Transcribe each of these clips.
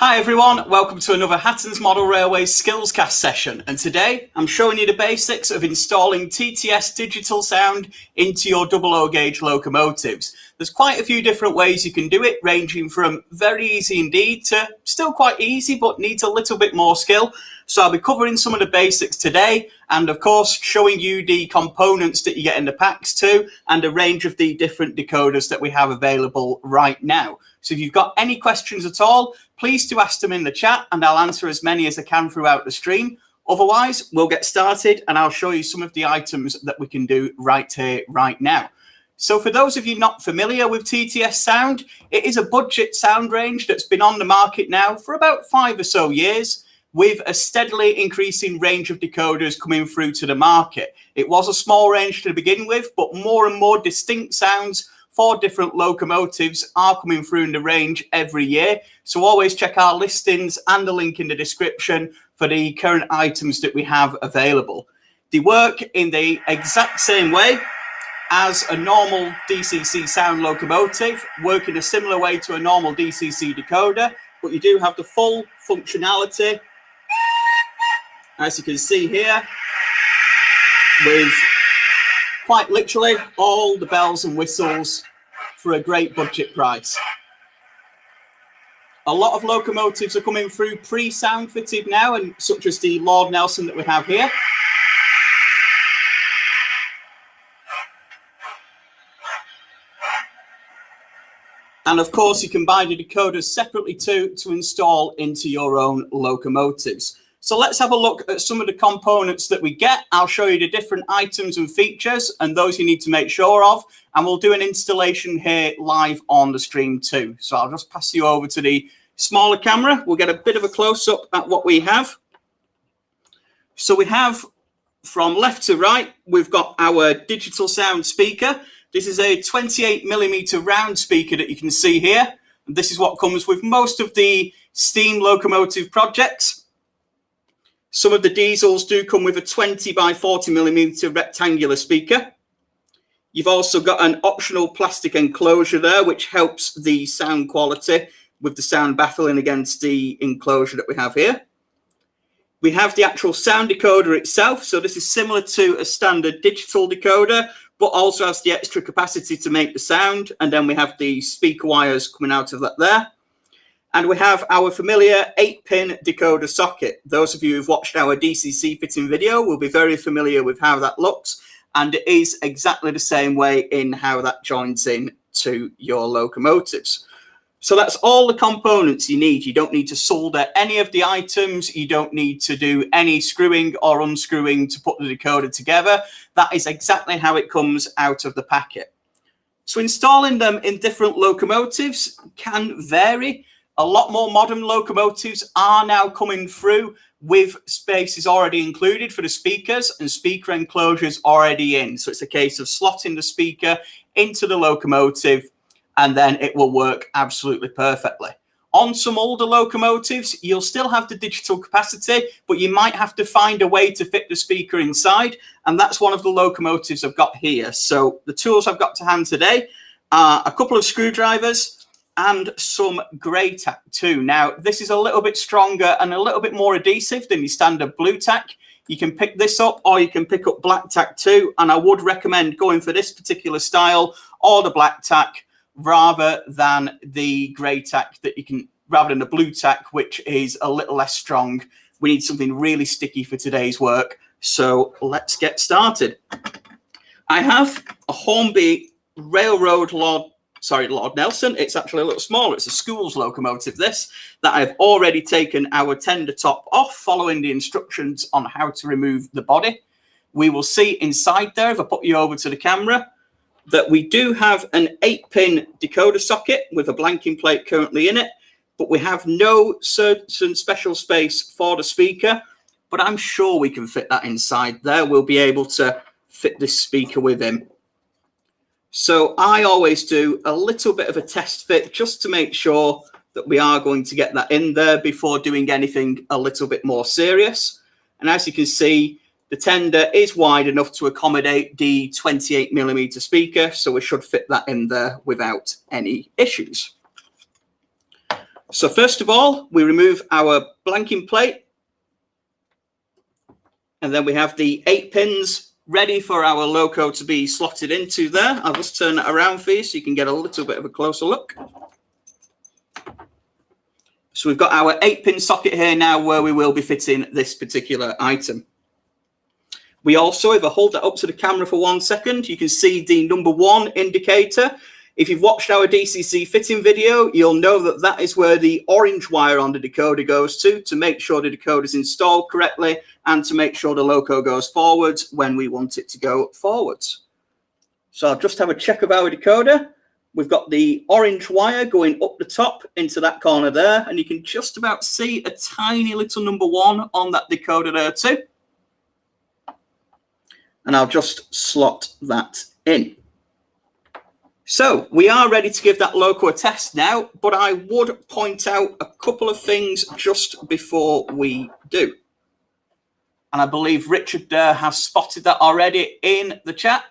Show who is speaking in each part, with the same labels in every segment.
Speaker 1: Hi everyone, welcome to another Hatton's Model Railway SkillsCast session, and today I'm showing you the basics of installing TTS digital sound into your double-O gauge locomotives. There's quite a few different ways you can do it, ranging from very easy indeed to still quite easy but needs a little bit more skill. So I'll be covering some of the basics today, and of course showing you the components that you get in the packs too, and a range of the different decoders that we have available right now. So if you've got any questions at all, please do ask them in the chat and I'll answer as many as I can throughout the stream. Otherwise, we'll get started and I'll show you some of the items that we can do right here, right now. So for those of you not familiar with TTS sound, it is a budget sound range that's been on the market now for about 5 or so years, with a steadily increasing range of decoders coming through to the market. It was a small range to begin with, but more and more distinct sounds for different locomotives are coming through in the range every year. So always check our listings and the link in the description for the current items that we have available. They work in the exact same way as a normal DCC sound locomotive, work in a similar way to a normal DCC decoder, but you do have the full functionality, as you can see here, with quite literally all the bells and whistles for a great budget price. A lot of locomotives are coming through pre-sound fitted now, and such as the Lord Nelson that we have here. And of course, you can buy the decoders separately too to install into your own locomotives. So let's have a look at some of the components that we get. I'll show you the different items and features and those you need to make sure of. And we'll do an installation here live on the stream too. So I'll just pass you over to the smaller camera. We'll get a bit of a close-up at what we have. So we have, from left to right, we've got our digital sound speaker. This is a 28mm round speaker that you can see here. And this is what comes with most of the steam locomotive projects. Some of the diesels do come with a 20 by 40mm rectangular speaker. You've also got an optional plastic enclosure there, which helps the sound quality with the sound battling against the enclosure that we have here. We have the actual sound decoder itself. So this is similar to a standard digital decoder, but also has the extra capacity to make the sound. And then we have the speaker wires coming out of that there. And we have our familiar 8-pin decoder socket. Those of you who've watched our DCC fitting video will be very familiar with how that looks. And it is exactly the same way in how that joins in to your locomotives. So that's all the components you need. You don't need to solder any of the items. You don't need to do any screwing or unscrewing to put the decoder together. That is exactly how it comes out of the packet. So installing them in different locomotives can vary. A lot more modern locomotives are now coming through with spaces already included for the speakers and speaker enclosures already in. So it's a case of slotting the speaker into the locomotive and then it will work absolutely perfectly. On some older locomotives, you'll still have the digital capacity, but you might have to find a way to fit the speaker inside. And that's one of the locomotives I've got here. So the tools I've got to hand today are a couple of screwdrivers and some grey tack too. Now, this is a little bit stronger and a little bit more adhesive than your standard blue tack. You can pick this up or you can pick up black tack too. And I would recommend going for this particular style or the black tack rather than the grey tack that you can, rather than the blue tack, which is a little less strong. We need something really sticky for today's work. So let's get started. I have a Hornby Railroad Lord Nelson. It's actually a little smaller. It's a school's locomotive, this, that I've already taken our tender top off following the instructions on how to remove the body. We will see inside there, if I put you over to the camera, that we do have an 8-pin decoder socket with a blanking plate currently in it, but we have no certain special space for the speaker, but I'm sure we can fit that inside there. We'll be able to fit this speaker with him. So I always do a little bit of a test fit just to make sure that we are going to get that in there before doing anything a little bit more serious. And as you can see, the tender is wide enough to accommodate the 28mm speaker, so we should fit that in there without any issues. So first of all, we remove our blanking plate. And then we have the 8 pins ready for our loco to be slotted into there. I'll just turn that around for you so you can get a little bit of a closer look. So we've got our 8-pin socket here now where we will be fitting this particular item. We also, if I hold that up to the camera for 1 second, you can see the number 1 indicator. If you've watched our DCC fitting video, you'll know that that is where the orange wire on the decoder goes to make sure the decoder is installed correctly and to make sure the loco goes forwards when we want it to go forwards. So I'll just have a check of our decoder. We've got the orange wire going up the top into that corner there, and you can just about see a tiny little number 1 on that decoder there too. And I'll just slot that in. So we are ready to give that loco a test now, but I would point out a couple of things just before we do. And I believe Richard there has spotted that already in the chat.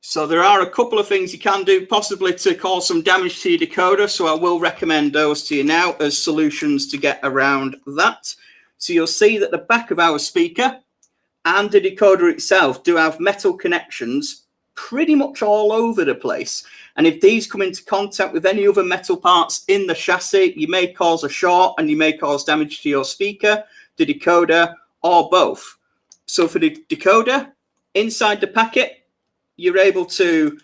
Speaker 1: So there are a couple of things you can do possibly to cause some damage to your decoder. So I will recommend those to you now as solutions to get around that. So you'll see that the back of our speaker and the decoder itself do have metal connections pretty much all over the place. And if these come into contact with any other metal parts in the chassis, you may cause a short and you may cause damage to your speaker, the decoder, or both. So for the decoder, inside the packet, you're able to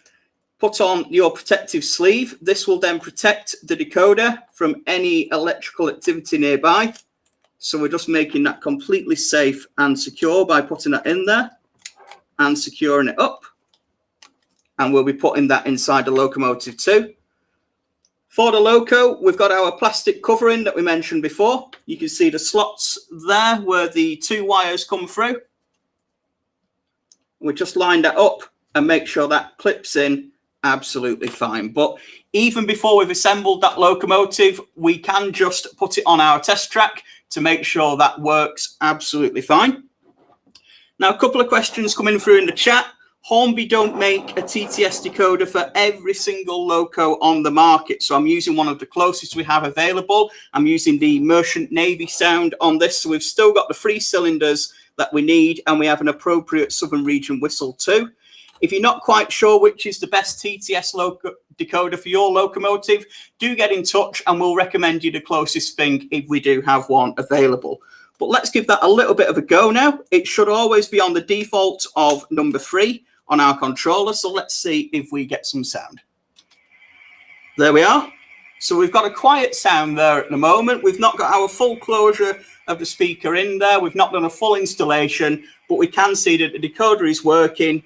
Speaker 1: put on your protective sleeve. This will then protect the decoder from any electrical activity nearby. So we're just making that completely safe and secure by putting that in there and securing it up. And we'll be putting that inside the locomotive too. For the loco, we've got our plastic covering that we mentioned before. You can see the slots there where the 2 wires come through. We just line that up and make sure that clips in absolutely fine. But even before we've assembled that locomotive, we can just put it on our test track to make sure that works absolutely fine. Now, a couple of questions coming through in the chat. Hornby don't make a TTS decoder for every single loco on the market. So I'm using one of the closest we have available. I'm using the Merchant Navy sound on this. So we've still got the 3 cylinders that we need, and we have an appropriate Southern Region whistle too. If you're not quite sure which is the best TTS decoder for your locomotive, do get in touch and we'll recommend you the closest thing if we do have one available. But let's give that a little bit of a go now. It should always be on the default of number 3 on our controller. So let's see if we get some sound. There we are. So we've got a quiet sound there at the moment. We've not got our full closure of the speaker in there. We've not done a full installation, but we can see that the decoder is working.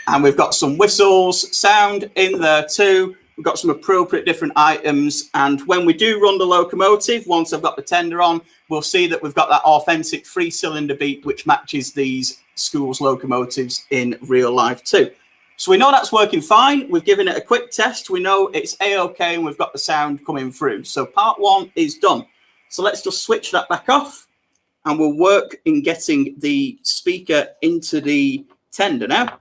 Speaker 1: And we've got some whistles sound in there too. We've got some appropriate different items. And when we do run the locomotive, once I've got the tender on, we'll see that we've got that authentic 3-cylinder beat, which matches these schools locomotives in real life too. So we know that's working fine. We've given it a quick test. We know it's A-OK and we've got the sound coming through. So part 1 is done. So let's just switch that back off and we'll work in getting the speaker into the tender now.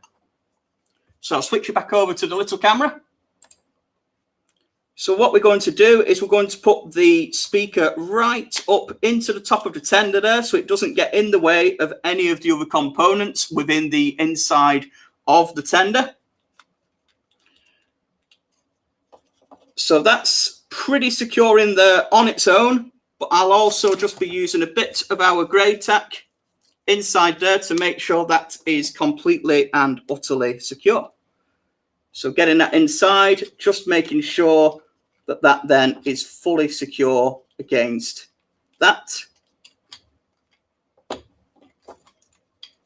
Speaker 1: So I'll switch it back over to the little camera. So what we're going to do is we're going to put the speaker right up into the top of the tender there so it doesn't get in the way of any of the other components within the inside of the tender. So that's pretty secure in there on its own, but I'll also just be using a bit of our grey tack inside there to make sure that is completely and utterly secure. So getting that inside, just making sure that that then is fully secure against that.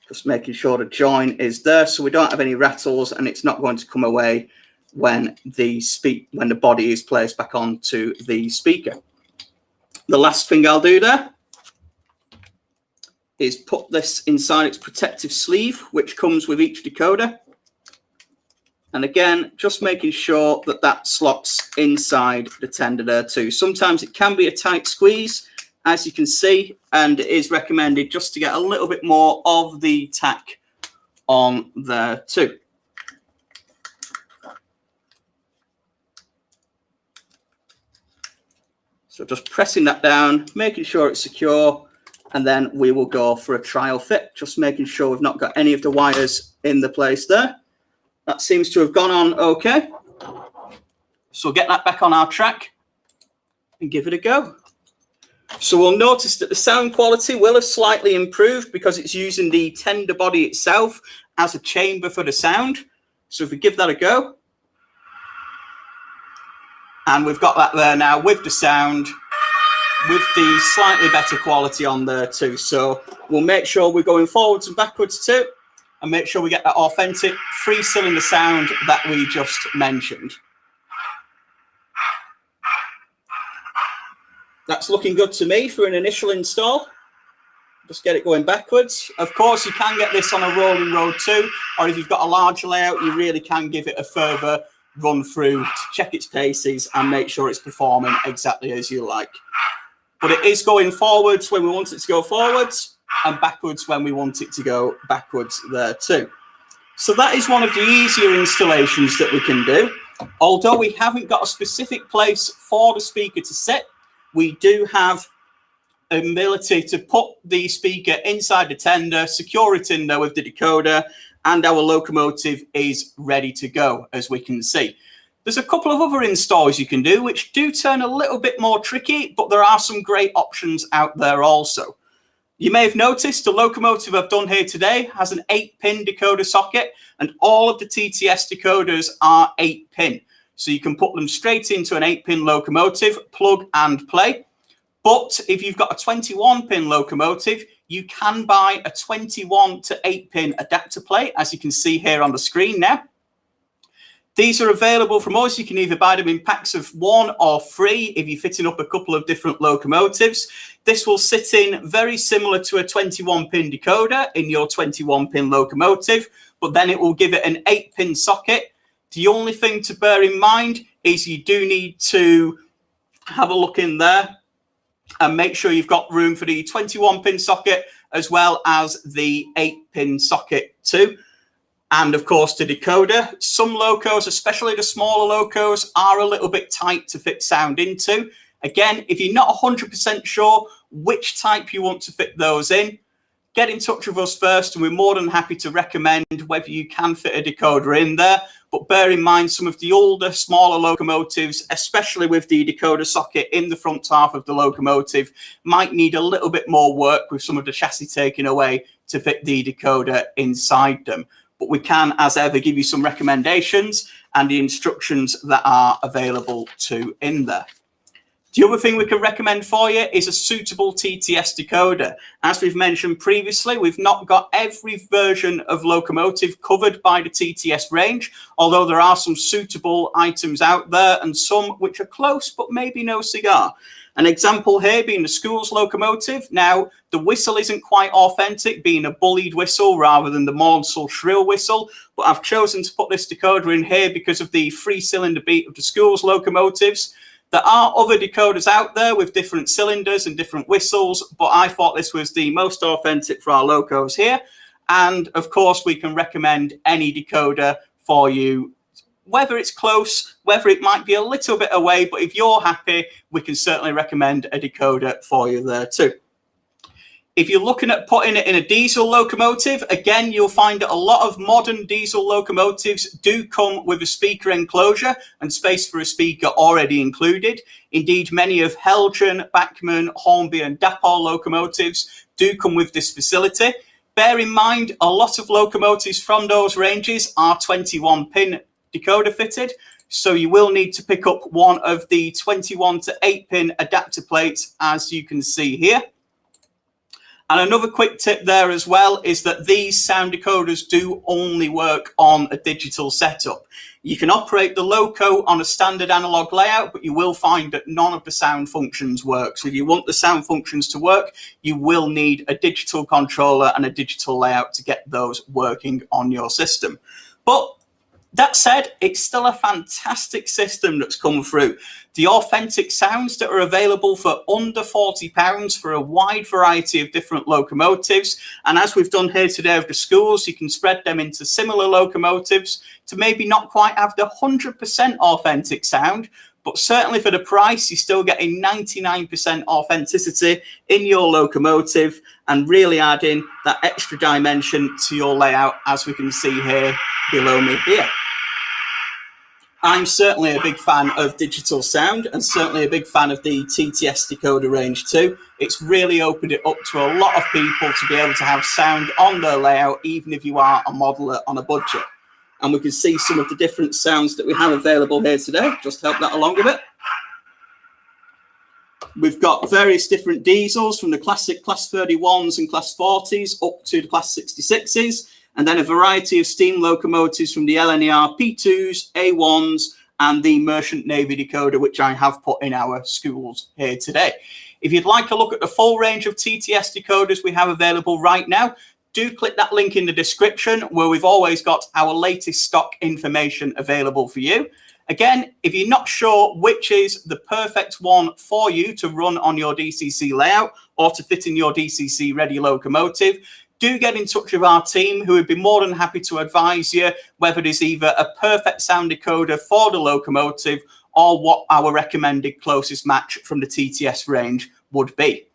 Speaker 1: Just making sure the join is there so we don't have any rattles and it's not going to come away when the body is placed back onto the speaker. The last thing I'll do there is put this inside its protective sleeve, which comes with each decoder. And again, just making sure that that slots inside the tender there too. Sometimes it can be a tight squeeze, as you can see, and it is recommended just to get a little bit more of the tack on there too. So just pressing that down, making sure it's secure, and then we will go for a trial fit, just making sure we've not got any of the wires in the place there. That seems to have gone on okay. So we'll get that back on our track and give it a go. So we'll notice that the sound quality will have slightly improved because it's using the tender body itself as a chamber for the sound. So if we give that a go, and we've got that there now with the sound, with the slightly better quality on there too. So we'll make sure we're going forwards and backwards too, and make sure we get that authentic 3-cylinder sound that we just mentioned. That's looking good to me for an initial install. Just get it going backwards. Of course, you can get this on a rolling road too, or if you've got a large layout, you really can give it a further run through to check its paces and make sure it's performing exactly as you like. But it is going forwards when we want it to go forwards and backwards when we want it to go backwards there too. So that is one of the easier installations that we can do. Although we haven't got a specific place for the speaker to sit, we do have ability to put the speaker inside the tender, secure it in there with the decoder, and our locomotive is ready to go, as we can see. There's a couple of other installs you can do, which do turn a little bit more tricky, but there are some great options out there also. You may have noticed the locomotive I've done here today has an 8-pin decoder socket, and all of the TTS decoders are 8-pin. So you can put them straight into an 8-pin locomotive, plug and play. But if you've got a 21-pin locomotive, you can buy a 21 to 8-pin adapter plate, as you can see here on the screen now. These are available from us. You can either buy them in packs of 1 or 3 if you're fitting up a couple of different locomotives. This will sit in very similar to a 21-pin decoder in your 21-pin locomotive, but then it will give it an 8-pin socket. The only thing to bear in mind is you do need to have a look in there and make sure you've got room for the 21-pin socket as well as the 8-pin socket too. And of course the decoder. Some locos, especially the smaller locos, are a little bit tight to fit sound into. Again, if you're not 100% sure which type you want to fit those in, get in touch with us first and we're more than happy to recommend whether you can fit a decoder in there. But bear in mind, some of the older, smaller locomotives, especially with the decoder socket in the front half of the locomotive, might need a little bit more work with some of the chassis taken away to fit the decoder inside them. But we can, as ever, give you some recommendations and the instructions that are available to in there. The other thing we can recommend for you is a suitable TTS decoder. As we've mentioned previously, we've not got every version of locomotive covered by the TTS range, although there are some suitable items out there and some which are close but maybe no cigar. An example here being the schools locomotive. Now, the whistle isn't quite authentic, being a bullied whistle rather than the mournful shrill whistle, but I've chosen to put this decoder in here because of the 3-cylinder beat of the schools locomotives. There are other decoders out there with different cylinders and different whistles, but I thought this was the most authentic for our locos here. And of course, we can recommend any decoder for you, whether it's close, whether it might be a little bit away, but if you're happy, we can certainly recommend a decoder for you there too. If you're looking at putting it in a diesel locomotive, again, you'll find that a lot of modern diesel locomotives do come with a speaker enclosure and space for a speaker already included. Indeed, many of Helgen, Bachmann, Hornby and Dapol locomotives do come with this facility. Bear in mind, a lot of locomotives from those ranges are 21-pin decoder fitted, so you will need to pick up one of the 21 to 8-pin adapter plates, as you can see here. And another quick tip there as well is that these sound decoders do only work on a digital setup. You can operate the loco on a standard analog layout, but you will find that none of the sound functions work. So if you want the sound functions to work, you will need a digital controller and a digital layout to get those working on your system. But that said, it's still a fantastic system that's come through. The authentic sounds that are available for under £40 for a wide variety of different locomotives. And as we've done here today with the schools, you can spread them into similar locomotives to maybe not quite have the 100% authentic sound, but certainly for the price, you're still getting 99% authenticity in your locomotive and really adding that extra dimension to your layout, as we can see here below me here. I'm certainly a big fan of digital sound and certainly a big fan of the TTS decoder range too. It's really opened it up to a lot of people to be able to have sound on their layout, even if you are a modeler on a budget. And we can see some of the different sounds that we have available here today, just to help that along a bit. We've got various different diesels from the classic Class 31s and Class 40s up to the Class 66s. And then a variety of steam locomotives from the LNER P2s, A1s, and the Merchant Navy decoder, which I have put in our schools here today. If you'd like a look at the full range of TTS decoders we have available right now, do click that link in the description where we've always got our latest stock information available for you. Again, if you're not sure which is the perfect one for you to run on your DCC layout or to fit in your DCC ready locomotive, do get in touch with our team, who would be more than happy to advise you whether it is either a perfect sound decoder for the locomotive or what our recommended closest match from the TTS range would be.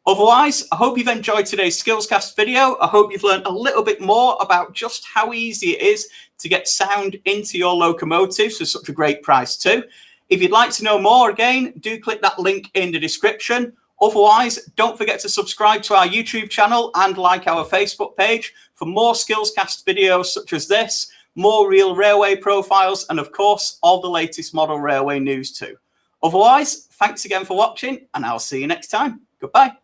Speaker 1: Otherwise, I hope you've enjoyed today's SkillsCast video. I hope you've learned a little bit more about just how easy it is to get sound into your locomotives for such a great price too. If you'd like to know more, again, do click that link in the description. Otherwise, don't forget to subscribe to our YouTube channel and like our Facebook page for more SkillsCast videos such as this, more real railway profiles, and of course, all the latest model railway news too. Otherwise, thanks again for watching, and I'll see you next time. Goodbye.